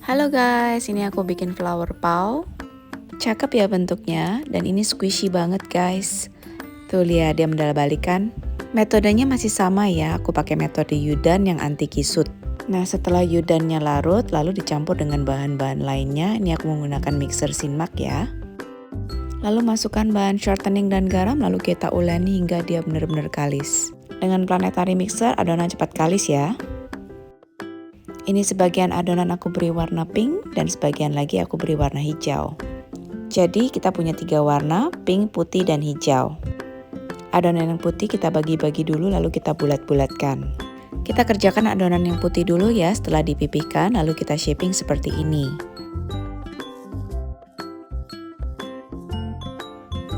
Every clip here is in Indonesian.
Halo guys, ini aku bikin flower pow. Cakep ya bentuknya, dan ini squishy banget guys. Tuh lihat dia mendala-balikan. Metodenya masih sama ya, aku pakai metode Yudan yang anti kisut. Nah setelah Yudannya larut, lalu dicampur dengan bahan-bahan lainnya. Ini aku menggunakan mixer Sinmak ya. Lalu masukkan bahan shortening dan garam, lalu kita uleni hingga dia benar-benar kalis. Dengan planetary mixer, adonan cepat kalis ya. Ini sebagian adonan aku beri warna pink dan sebagian lagi aku beri warna hijau. Jadi kita punya 3 warna, pink, putih, dan hijau. Adonan yang putih kita bagi-bagi dulu lalu kita bulat-bulatkan. Kita kerjakan adonan yang putih dulu ya, setelah dipipihkan lalu kita shaping seperti ini.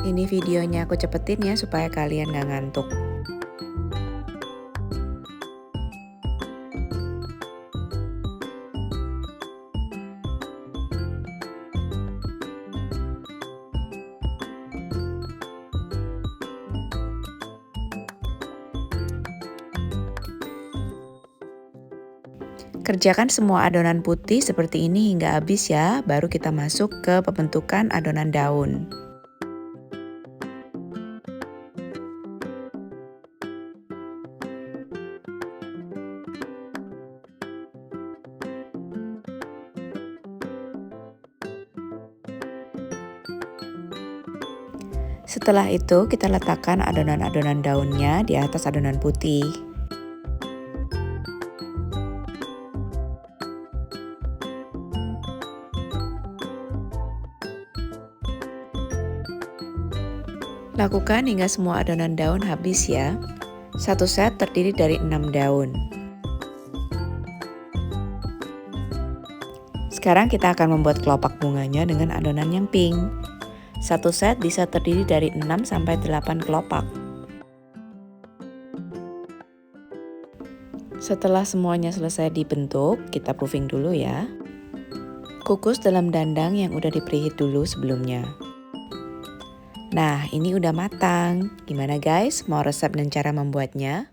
Ini videonya aku cepetin ya supaya kalian gak ngantuk. Kerjakan semua adonan putih seperti ini hingga habis ya, baru kita masuk ke pembentukan adonan daun. Setelah itu kita letakkan adonan-adonan daunnya di atas adonan putih. Lakukan hingga semua adonan daun habis ya. Satu set terdiri dari 6 daun. Sekarang kita akan membuat kelopak bunganya dengan adonan yang pink. Satu set bisa terdiri dari 6 sampai 8 kelopak. Setelah semuanya selesai dibentuk, kita proofing dulu ya. Kukus dalam dandang yang udah di preheat dulu sebelumnya. Nah, ini udah matang. Gimana guys? Mau resep dan cara membuatnya?